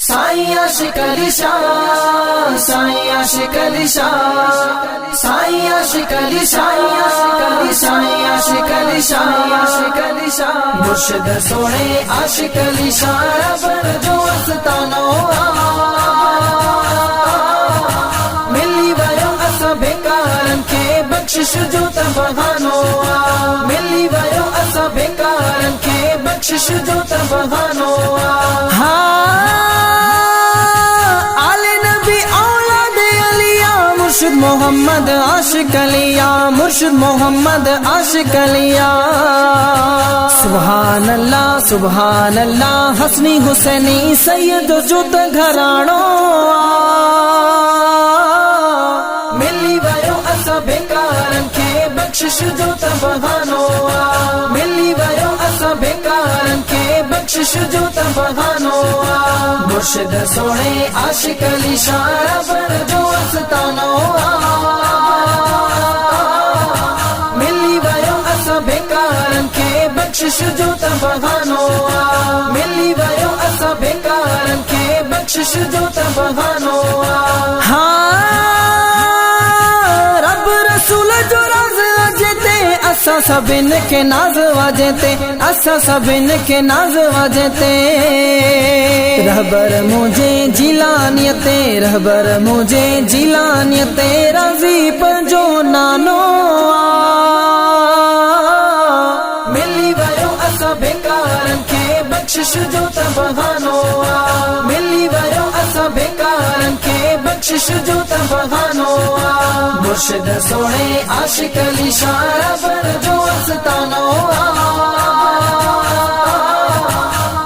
साईं आशिक अली शाह, साईं आशिक अली शाह, साईं आशिक अली शाह, साईं आशिक अली शाह, आशिक अली शाह। मुर्शिद सोने आशिक अली शाह बन जो अस्तानो मिली वयो अस बेकारन के बख्शिश जो तबहानो मिली वयो अस बेकारन के बख्शिश जो तबहानो। मुर्शिद मोहम्मद आशिक अलिया, मुर्शिद मोहम्मद आशिक अलिया। सुभान अल्लाह सुभान अल्लाह, हसनी हुसैनी सैयद जो त घराणो मिली वयो अस बेकारन के बख्शिश जो तबहानो मिली वयो अस बेकारन के बख्शिश जो तबहानो। मुर्शिद सोने आशिक अली शाह बन जो अस्तानो मिली वयो अस बेकारन के बख्शिश जो तबहानो मिली वयो अस बेकारन के बख्शिश जो तबहानो। रब रसूल जो राज अजते असा सबिन के नाज वाजते असा सबिन के नाज वाजते। रहबर मुझे जिलानियते रहबर मुझे जिलानियते राजी पर जो नानो मिली वयो अस बेकारन के बख्शिश जो तबहानो मिली वयो अस बेकारन के बख्शिश जो तबहानो। मुर्शिद सोने आशिक अली शाह बन जो अस्तानो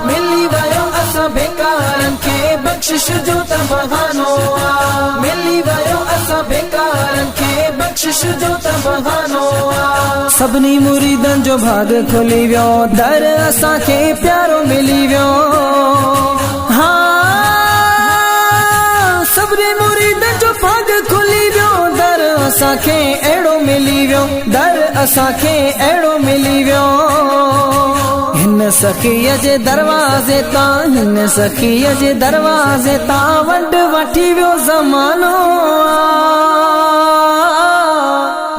मिली वयो अस बेकारन के बख्शिश जो तबहानो मिली वयो अस बेकारन के बख्शिश जो तबहानो। सभनी मुरीदन जो भाग खुली वियो दर असा के प्यारो मिली वियो। सभनी मुरीदन जो भाग खुली वियो दर असा के एड़ो मिली वियो दर असा के एड़ो मिली वियो। हिन सखीअ जे दरवाज़े ता हिन सखीअ जे दरवाज़े ता वंड वठी वियो ज़मानो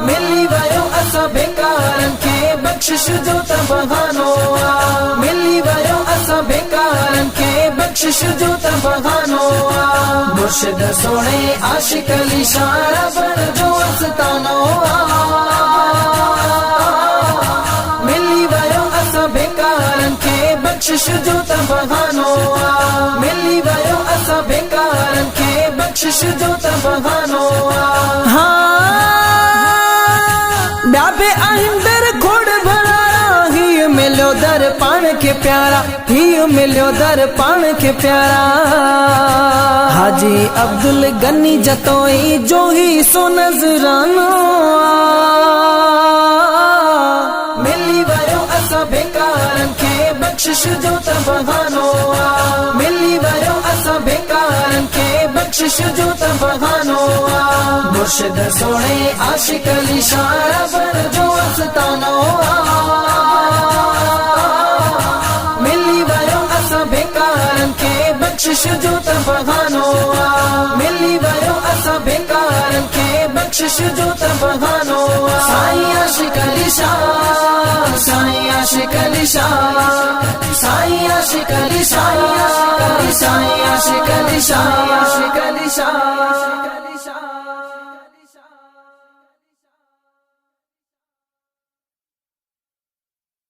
मिली वयो अस बेकारन के बख्शिश जो तबहानो मिली वयो अस बेकारन के बख्शिश जो तबहानो। मुर्शिद सोने आशिक अली शाह बन जो अस्तानो मिली वयो अस बेकारन के बख्शिश जो तबहानो मिली वयो अस बेकारन के बख्शिश जो तबहानो। ॿिया आहिंदर खोड़ भरारा ही मिलियो दर पान के प्यारा ही मिलियो दर पान के प्यारा। हाजी अब्दुल गनी जतोई जो ही सो नजरानो मिली वयो अस बेकारन के बख्शिश जो तबहानो मिली वयो अस बेकारन के बख्शिश जो तबहानो। मुर्शिद सोने आशिक अली शाह बन जो अस्तानो मिली वयो अस बेकारन के बख्शिश जो तबहानो मिली वयो अस बेकारन के बख्शिश जो तबहानो। साईं आशिक अली शाह, साईं आशिक अली शाह, साईं आशिक अली शाह, साईं आशिक अली शाह, आशिक अली शाह।